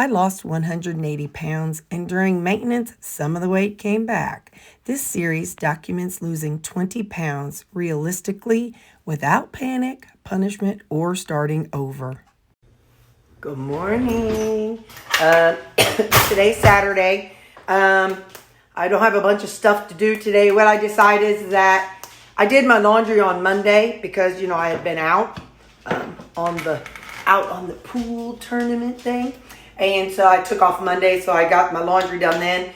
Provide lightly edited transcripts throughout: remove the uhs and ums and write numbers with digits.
I lost 180 pounds, and during maintenance, some of the weight came back. This series documents losing 20 pounds realistically without panic, punishment, or starting over. Good morning. Today's Saturday. I don't have a bunch of stuff to do today. What I decided is that I did my laundry on Monday because, I had been out on the pool tournament thing. And so I took off Monday, so I got my laundry done then.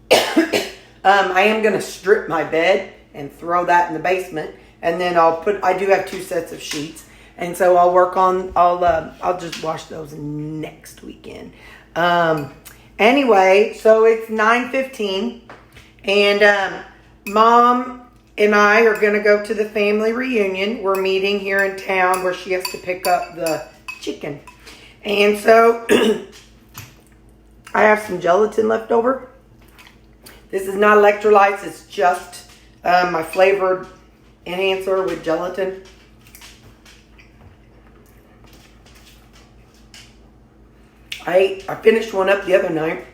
I am going to strip my bed and throw that in the basement. And then I do have 2 sets of sheets. And so I'll just wash those next weekend. Anyway, so it's 9:15. And Mom and I are going to go to the family reunion. We're meeting here in town where she has to pick up the chicken. And so I have some gelatin left over. This is not electrolytes. It's just my flavored enhancer with gelatin. I finished one up the other night,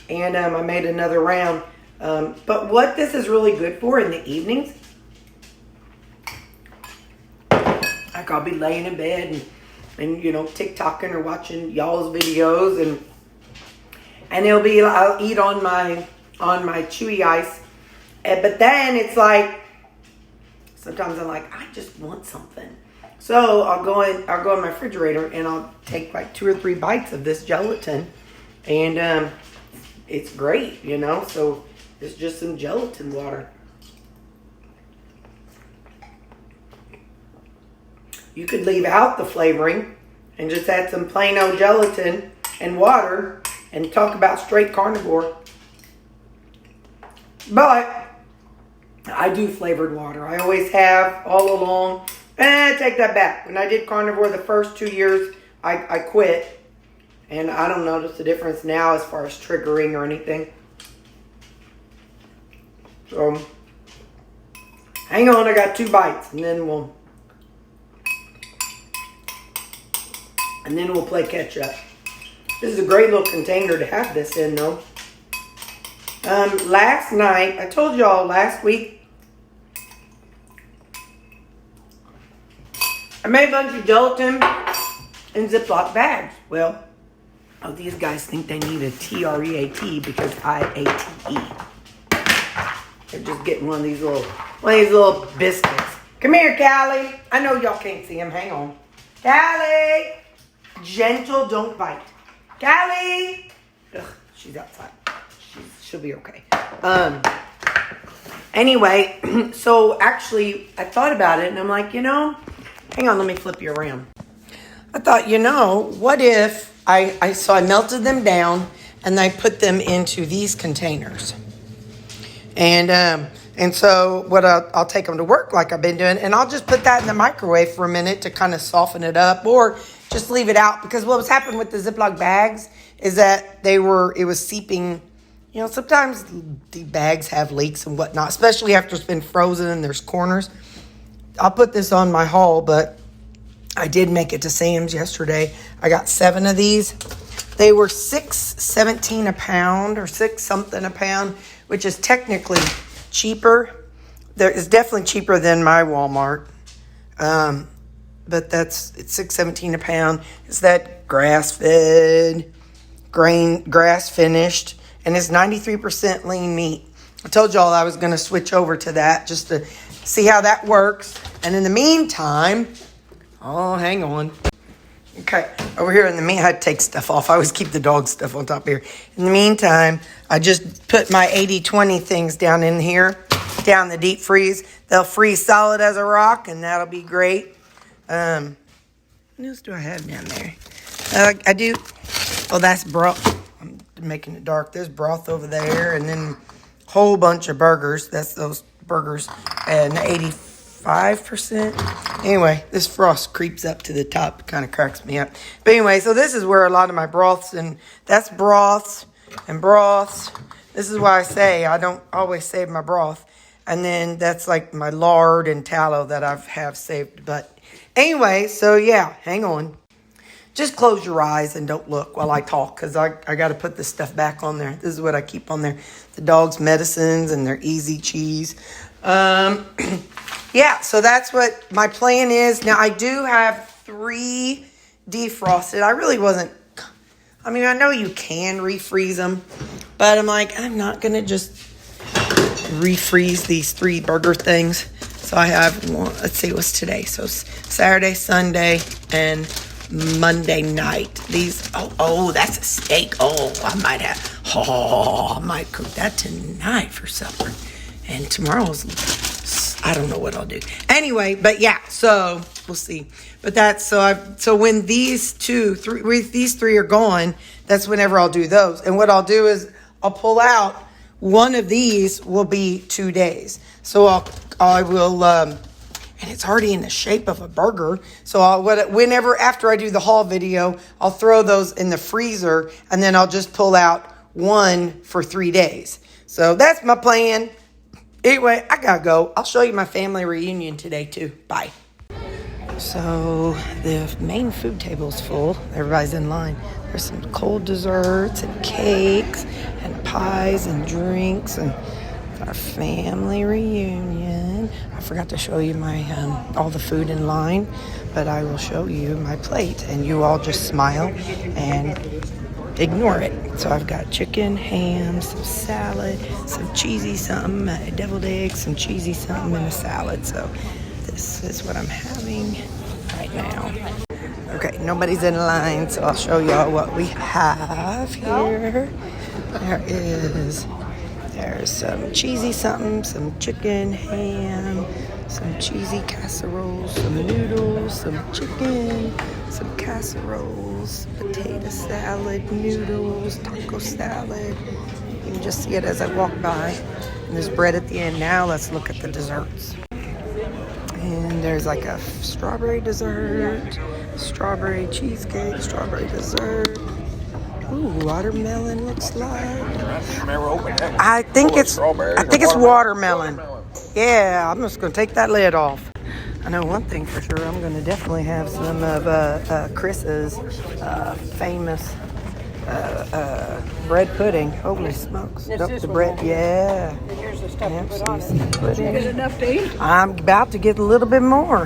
and I made another round. But what this is really good for in the evenings, like I'll be laying in bed and TikToking or watching y'all's videos, and I'll eat on my chewy ice, but then it's like sometimes I'm like, I just want something, so I'll go in my refrigerator and I'll take like 2 or 3 bites of this gelatin, and it's great, so it's just some gelatin water. You could leave out the flavoring and just add some plain old gelatin and water and talk about straight carnivore. But I do flavored water. I always have all along. Take that back. When I did carnivore the first 2 years, I quit. And I don't notice the difference now as far as triggering or anything. So, hang on. I got 2 bites and then we'll play catch up. This is a great little container to have this in, though. Last night, I told y'all last week, I made a bunch of gelatin in Ziploc bags. Well, these guys think they need a TREAT because I-A-T-E. They're just getting one of these little biscuits. Come here, Callie. I know y'all can't see him. Hang on. Callie! Gentle, don't bite. Callie! Ugh, she's outside. She'll be okay. Anyway, so actually, I thought about it, and I'm like, hang on, let me flip you around. I thought, what if I melted them down, and I put them into these containers. And so what I'll take them to work like I've been doing, and I'll just put that in the microwave for a minute to kind of soften it up, or just leave it out, because what was happening with the Ziploc bags is that it was seeping. Sometimes the bags have leaks and whatnot, especially after it's been frozen and there's corners. I'll put this on my haul, but I did make it to Sam's yesterday. I got 7 of these. They were $6.17 a pound, or 6 something a pound, which is technically cheaper. It's definitely cheaper than my Walmart. But it's $6.17 a pound. It's that grass-fed, grass-finished, and it's 93% lean meat. I told y'all I was going to switch over to that just to see how that works. And in the meantime, hang on. Okay, over here in the meantime, I had to take stuff off. I always keep the dog stuff on top here. In the meantime, I just put my 80-20 things down in here, down the deep freeze. They'll freeze solid as a rock, and that'll be great. What else do I have down there? I do. Oh, that's broth. I'm making it dark. There's broth over there, and then a whole bunch of burgers. That's those burgers, and 85%. Anyway, this frost creeps up to the top. Kind of cracks me up. But anyway, so this is where a lot of my broths, and that's broths and broths. This is why I say I don't always save my broth. And then that's like my lard and tallow that I have saved. But anyway, so yeah, hang on. just close your eyes and don't look while I talk, because I got to put this stuff back on there. This is what I keep on there. The dog's medicines and their easy cheese. Yeah, so that's what my plan is. Now, I do have 3 defrosted. I really wasn't, I mean, I know you can refreeze them, but I'm like, I'm not going to just refreeze these 3 burger things. So I have one, let's see, what's today? So Saturday, Sunday, and Monday night. These, oh, that's a steak. I might cook that tonight for supper. And tomorrow's, I don't know what I'll do. Anyway, but yeah, so we'll see. But that's, so when these 3 are gone, that's whenever I'll do those. And what I'll do is I'll pull out one of these will be 2 days. So I will, and it's already in the shape of a burger. So whenever, after I do the haul video, I'll throw those in the freezer, and then I'll just pull out one for 3 days. So that's my plan. Anyway, I gotta go. I'll show you my family reunion today too. Bye. So the main food table's full. Everybody's in line. There's some cold desserts and cakes and pies and drinks and our family reunion. I forgot to show you my all the food in line, but I will show you my plate, and you all just smile and ignore it. So I've got chicken, ham, some salad, some cheesy something, deviled eggs, some cheesy something, and a salad. So this is what I'm having right now. Okay, nobody's in line, so I'll show y'all what we have here. There's some cheesy something, some chicken, ham, some cheesy casseroles, some noodles, some chicken, some casseroles, potato salad, noodles, taco salad. You can just see it as I walk by. And there's bread at the end. Now let's look at the desserts. And there's like a strawberry dessert, strawberry cheesecake, strawberry dessert. Ooh, watermelon looks like. I think it's watermelon. Yeah, I'm just gonna take that lid off. I know one thing for sure. I'm gonna definitely have some of Chris's famous bread pudding. Holy smokes! The bread, yeah. Pudding. Good enough to eat? I'm about to get a little bit more,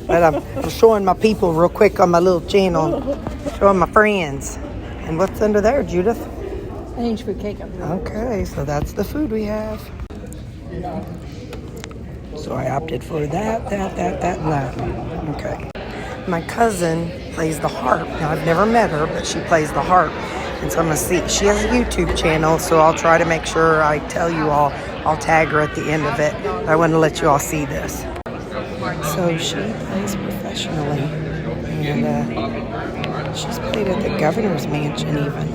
but I'm showing my people real quick on my little channel, showing my friends. And what's under there, Judith? Angel food cake. Okay, so that's the food we have. So I opted for that, and that. Okay. My cousin plays the harp. Now, I've never met her, but she plays the harp. And so I'm going to see. She has a YouTube channel, so I'll try to make sure I tell you all. I'll tag her at the end of it. But I want to let you all see this. So she plays professionally. And she's played at the governor's mansion even.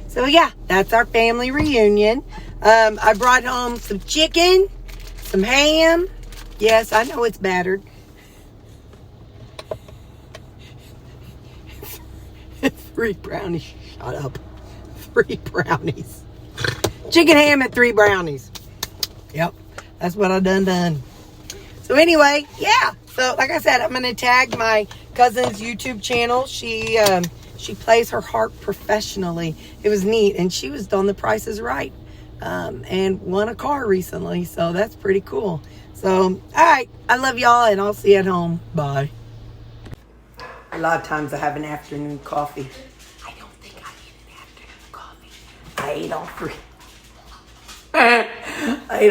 So yeah, that's our family reunion. I brought home some chicken, some ham. Yes, I know it's battered. 3 brownies. Shut up. 3 brownies. Chicken ham and 3 brownies. Yep, that's what I done. So anyway, yeah. So, like I said, I'm going to tag my cousin's YouTube channel. She plays her harp professionally. It was neat, and she was on The Price is Right, and won a car recently. So that's pretty cool. So, all right, I love y'all, and I'll see you at home. Bye. A lot of times I have an afternoon coffee. I don't think I need an afternoon coffee. I ate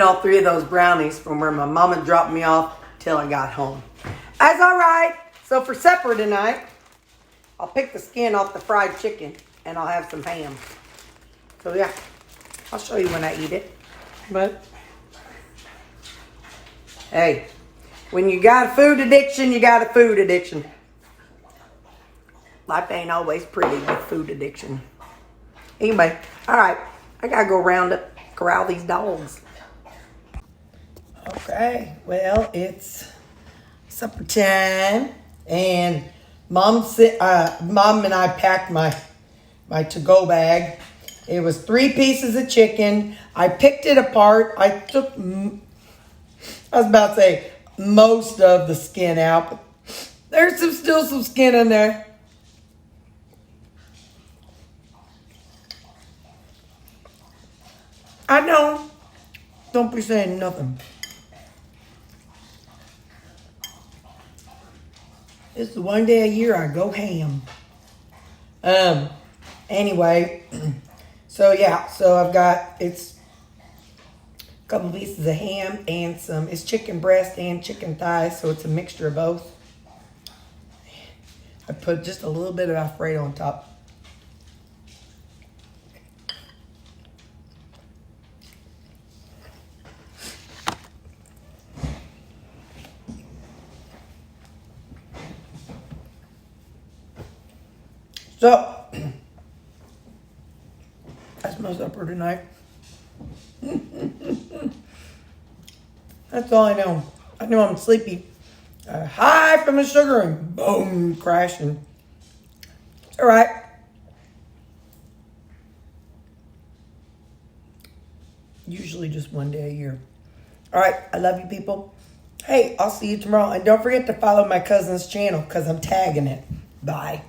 all three of those brownies from where my mama dropped me off till I got home. That's all right. So for supper tonight, I'll pick the skin off the fried chicken and I'll have some ham. So yeah, I'll show you when I eat it. But hey, when you got a food addiction, you got a food addiction. Life ain't always pretty with food addiction. Anyway, all right, I gotta go corral these dogs. Okay, well, it's supper time, and Mom and I packed my to-go bag. It was 3 pieces of chicken. I picked it apart. I took, I was about to say, most of the skin out, but there's still some skin in there. I know. Don't be saying nothing. It's the one day a year I go ham. Anyway, so yeah, so I've got, it's a couple pieces of ham and it's chicken breast and chicken thighs, so it's a mixture of both. I put just a little bit of Alfredo on top. So, that's my supper tonight. That's all I know. I know I'm sleepy. High from the sugar and boom, crashing. It's all right. Usually just one day a year. All right, I love you people. Hey, I'll see you tomorrow. And don't forget to follow my cousin's channel because I'm tagging it. Bye.